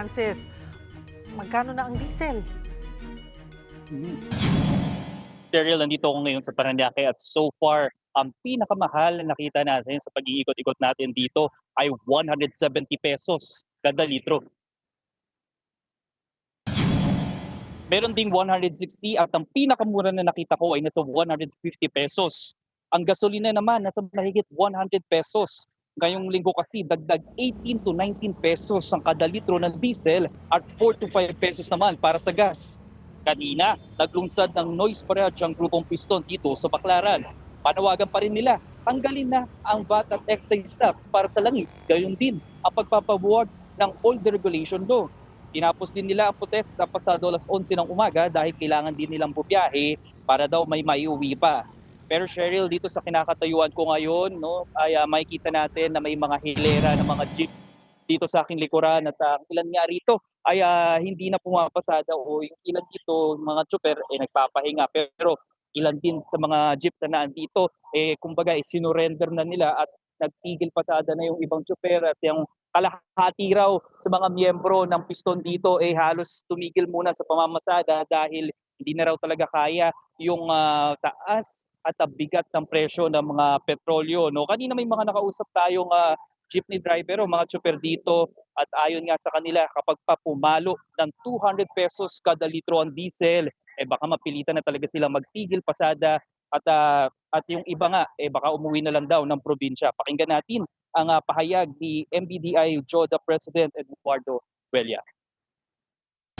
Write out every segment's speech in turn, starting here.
Francis, magkano na ang diesel? Cheryl, nandito ako ngayon sa Parañaque at so far, ang pinakamahal na nakita natin sa pag-iikot-ikot natin dito ay 170 pesos kada litro. Meron ding 160 at ang pinakamura na nakita ko ay nasa 150 pesos. Ang gasolina naman nasa mahigit 100 pesos. Ngayong linggo kasi dagdag 18 to 19 pesos ang kada litro ng diesel at 4 to 5 pesos naman para sa gas. Kanina, naglunsad ng noise barrage ang grupong piston dito sa Baclaran. Panawagan pa rin nila, tanggalin na ang VAT at excise tax para sa langis. Gayon din ang pagpapabuwag ng oil deregulation law. Tinapos din nila ang protesta pasado alas 11 ng umaga dahil kailangan din nilang bubiyahe para daw may maiuwi pa. Pero Cheryl, dito sa kinakatayuan ko ngayon, no, ay makikita natin na may mga hilera ng mga jeep dito sa aking likuran at ilan nga rito ay hindi na pumapasada o yung ilan dito mga tsuper nagpapahinga, pero ilan din sa mga jeep na naandito kumbaga sinurrender na nila at nagtigil pasada na yung ibang tsuper at yung kalahati raw sa mga miyembro ng piston dito halos tumigil muna sa pamamasada dahil hindi na raw talaga kaya yung taas at bigat ng presyo ng mga petrolyo, no. Kanina may mga nakausap tayong jeepney driver o mga tsuper dito at ayon nga sa kanila kapag pa pumalo ng 200 pesos kada litro ang diesel, baka mapilitan na talaga sila magtigil pasada at yung iba nga baka umuwi na lang daw ng probinsya. Pakinggan natin ang pahayag ni MBDI JODA President Eduardo Huella.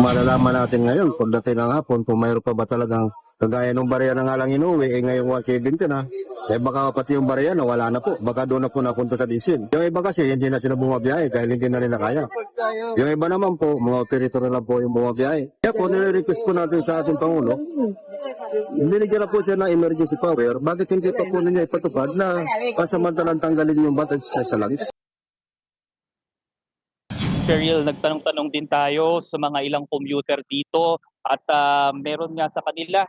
Malalaman natin ngayon pagdating ng hapon kung mayroon pa ba talagang kagaya ng barya na nga lang inuwi, ngayon 170 na, baka pati yung barya na wala na po, baka doon na po napunta sa diesel. Yung iba kasi hindi na sila bumabiyahe dahil hindi na nila kaya. Yung iba naman po, mga operator na lang po yung bumabiyahe. Kaya po, nire-request po natin sa ating Pangulo, binigyan na po siya ng emergency power, bakit hindi pa po ninyo ipatupad na pasamantalang tanggalin yung VAT sa langis? Cheryl, nagtanong-tanong din tayo sa mga ilang commuter dito at meron nga sa kanila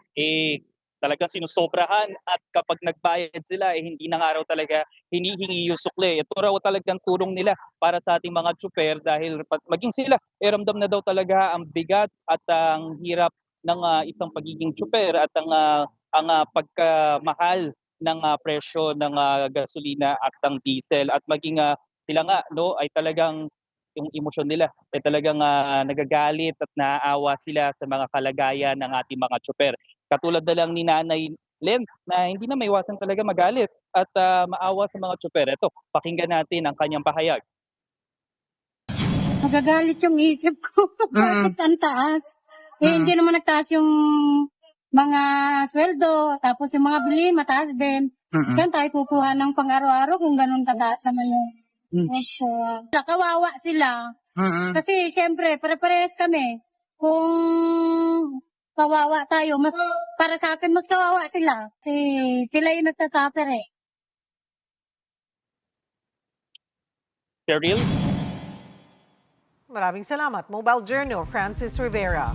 talagang sinusobrahan at kapag nagbayad sila hindi na nga raw talaga hinihingi yung sukle. Ito raw talagang tulong nila para sa ating mga tsuper dahil maging sila ramdam na daw talaga ang bigat at ang hirap ng isang pagiging tsuper at ang pagkamahal ng presyo ng gasolina at ng diesel at maging sila nga no ay talagang yung emosyon nila talagang nagagalit at naaawa sila sa mga kalagayan ng ating mga tsuper. Katulad na lang ni Nanay Len na hindi na maiwasan talaga magalit at maawa sa mga tsuper. Ito, pakinggan natin ang kanyang pahayag. Magagalit yung isip ko. Bakit ang taas? Hindi naman nagtaas yung mga sweldo, tapos yung mga bilhin, mataas din. Saan tayo kukuha ng pang-araw-araw kung ganun tataas naman yung presyo? Kawawa sila. Kasi syempre, pare-parehas kami. Kung kawawa tayo, mas para sa akin, mas kawawa sila. Kasi sila yung nagtasuffer Cheryl? Maraming salamat. Mobile Journal, Francis Rivera.